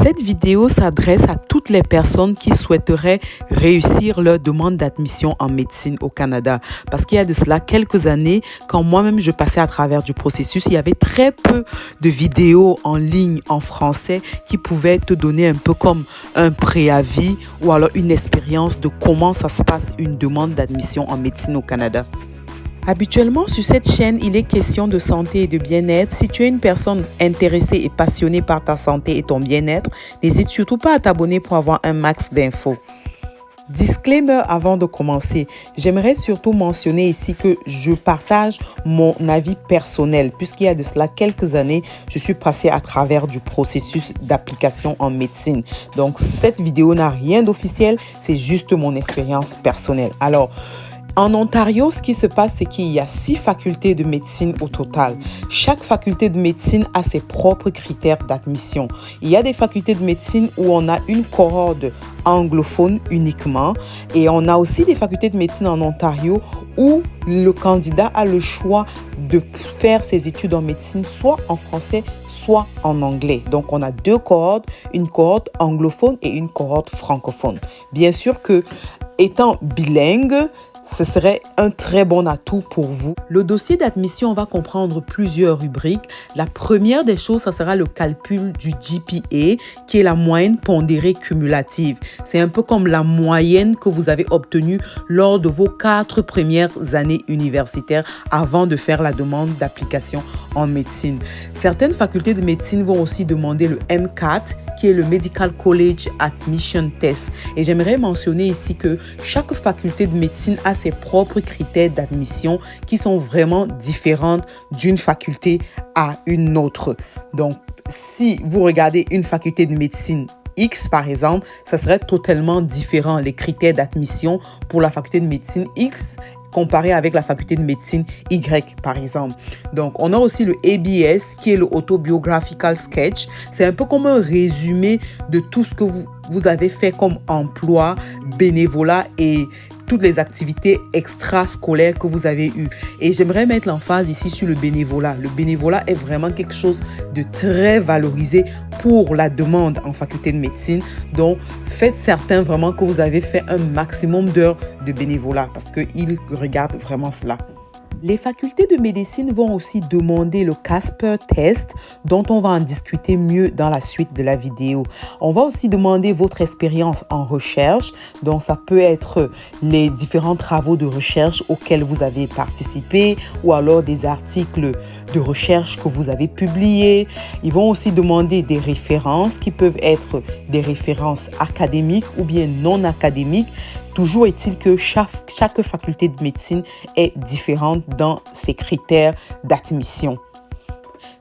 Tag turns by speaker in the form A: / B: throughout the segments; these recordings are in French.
A: Cette vidéo s'adresse à toutes les personnes qui souhaiteraient réussir leur demande d'admission en médecine au Canada. Parce qu'il y a de cela quelques années, quand moi-même je passais à travers du processus, il y avait très peu de vidéos en ligne en français qui pouvaient te donner un peu comme un préavis ou alors une expérience de comment ça se passe une demande d'admission en médecine au Canada. Habituellement, sur cette chaîne, il est question de santé et de bien-être. Si tu es une personne intéressée et passionnée par ta santé et ton bien-être, n'hésite surtout pas à t'abonner pour avoir un max d'infos. Disclaimer avant de commencer, j'aimerais surtout mentionner ici que je partage mon avis personnel puisqu'il y a de cela quelques années, je suis passée à travers du processus d'application en médecine. Donc, cette vidéo n'a rien d'officiel, c'est juste mon expérience personnelle. Alors, en Ontario, ce qui se passe, c'est qu'il y a 6 facultés de médecine au total. Chaque faculté de médecine a ses propres critères d'admission. Il y a des facultés de médecine où on a une cohorte anglophone uniquement et on a aussi des facultés de médecine en Ontario où le candidat a le choix de faire ses études en médecine soit en français, soit en anglais. Donc, on a 2 cohortes, une cohorte anglophone et une cohorte francophone. Bien sûr que, étant bilingue, ce serait un très bon atout pour vous. Le dossier d'admission, on va comprendre plusieurs rubriques. La première des choses, ça sera le calcul du GPA, qui est la moyenne pondérée cumulative. C'est un peu comme la moyenne que vous avez obtenue lors de vos 4 premières années universitaires avant de faire la demande d'application en médecine. Certaines facultés de médecine vont aussi demander le MCAT, qui est le Medical College Admission Test. Et j'aimerais mentionner ici que chaque faculté de médecine a ses propres critères d'admission qui sont vraiment différents d'une faculté à une autre. Donc, si vous regardez une faculté de médecine X, par exemple, ça serait totalement différent, les critères d'admission pour la faculté de médecine X comparé avec la faculté de médecine Y, par exemple. Donc, on a aussi le ABS, qui est le Autobiographical Sketch. C'est un peu comme un résumé de tout ce que vous avez fait comme emploi, bénévolat et toutes les activités extrascolaires que vous avez eues. Et j'aimerais mettre l'emphase ici sur le bénévolat. Le bénévolat est vraiment quelque chose de très valorisé pour la demande en faculté de médecine. Donc, faites certain vraiment que vous avez fait un maximum d'heures de bénévolat parce qu'ils regardent vraiment cela. Les facultés de médecine vont aussi demander le Casper Test dont on va en discuter mieux dans la suite de la vidéo. On va aussi demander votre expérience en recherche. Donc, ça peut être les différents travaux de recherche auxquels vous avez participé ou alors des articles de recherche que vous avez publiés. Ils vont aussi demander des références qui peuvent être des références académiques ou bien non académiques. Toujours est-il que chaque faculté de médecine est différente dans ses critères d'admission.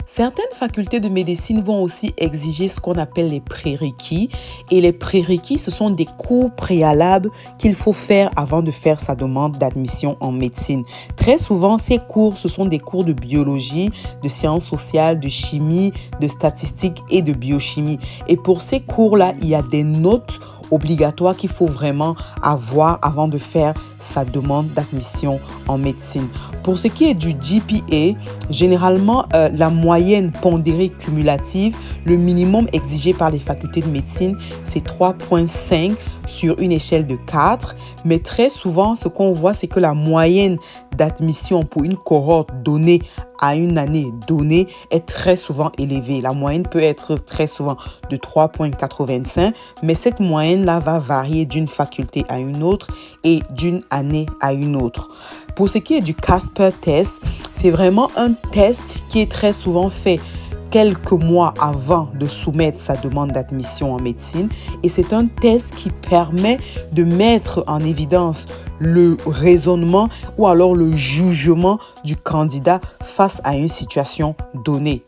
A: Certaines facultés de médecine vont aussi exiger ce qu'on appelle les prérequis. Et les prérequis, ce sont des cours préalables qu'il faut faire avant de faire sa demande d'admission en médecine. Très souvent, ces cours, ce sont des cours de biologie, de sciences sociales, de chimie, de statistiques et de biochimie. Et pour ces cours-là, il y a des notes obligatoires qu'il faut vraiment avoir avant de faire sa demande d'admission en médecine. Pour ce qui est du GPA, généralement, la moyenne pondérée cumulative, le minimum exigé par les facultés de médecine, c'est 3,5 sur une échelle de 4. Mais très souvent, ce qu'on voit, c'est que la moyenne d'admission pour une cohorte donnée à une année donnée est très souvent élevée. La moyenne peut être très souvent de 3,85, mais cette moyenne-là va varier d'une faculté à une autre et d'une année à une autre. Pour ce qui est du Casper Test, c'est vraiment un test qui est très souvent fait quelques mois avant de soumettre sa demande d'admission en médecine et c'est un test qui permet de mettre en évidence le raisonnement ou alors le jugement du candidat face à une situation donnée.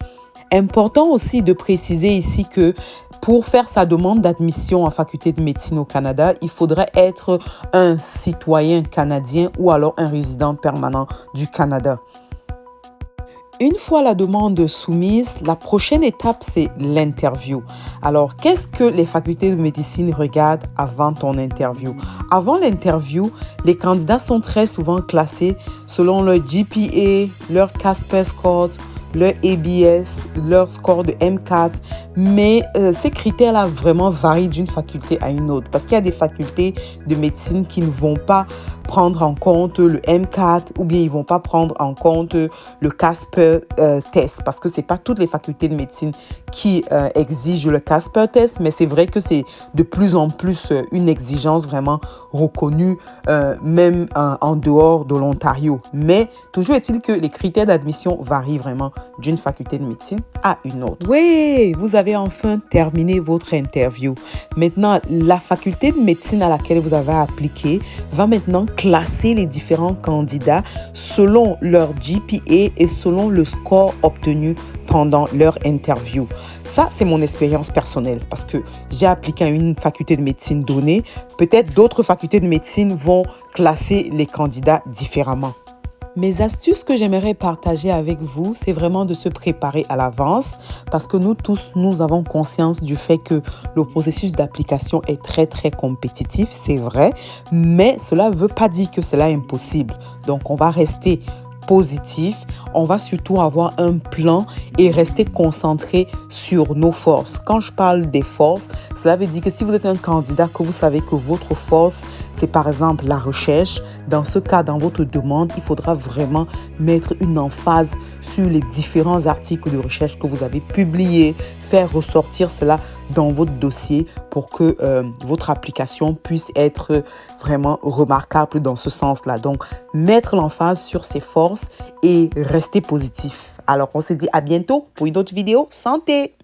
A: Important aussi de préciser ici que pour faire sa demande d'admission en faculté de médecine au Canada, il faudrait être un citoyen canadien ou alors un résident permanent du Canada. Une fois la demande soumise, la prochaine étape, c'est l'interview. Alors, qu'est-ce que les facultés de médecine regardent avant ton interview? Avant l'interview, les candidats sont très souvent classés selon leur GPA, leur Casper Score, leur ABS, leur score de M4. Mais ces critères-là vraiment varient d'une faculté à une autre. Parce qu'il y a des facultés de médecine qui ne vont pas prendre en compte le M4 ou bien ils vont pas prendre en compte le Casper test parce que c'est pas toutes les facultés de médecine qui exigent le Casper test, mais c'est vrai que c'est de plus en plus une exigence vraiment reconnue même en dehors de l'Ontario. Mais toujours est-il que les critères d'admission varient vraiment d'une faculté de médecine à une autre. Oui, vous avez enfin terminé votre interview. Maintenant, la faculté de médecine à laquelle vous avez appliqué va maintenant classer les différents candidats selon leur GPA et selon le score obtenu pendant leur interview. Ça, c'est mon expérience personnelle parce que j'ai appliqué à une faculté de médecine donnée. Peut-être d'autres facultés de médecine vont classer les candidats différemment. Mes astuces que j'aimerais partager avec vous, c'est vraiment de se préparer à l'avance parce que nous tous, nous avons conscience du fait que le processus d'application est très, très compétitif, c'est vrai, mais cela ne veut pas dire que cela est impossible. Donc, on va rester positif, on va surtout avoir un plan et rester concentré sur nos forces. Quand je parle des forces, cela veut dire que si vous êtes un candidat que vous savez que votre force, c'est par exemple la recherche, dans ce cas, dans votre demande, il faudra vraiment mettre une emphase sur les différents articles de recherche que vous avez publiés, faire ressortir cela dans votre dossier pour que votre application puisse être vraiment remarquable dans ce sens-là. Donc, mettre l'emphase sur ses forces et rester positif. Alors, on se dit à bientôt pour une autre vidéo. Santé!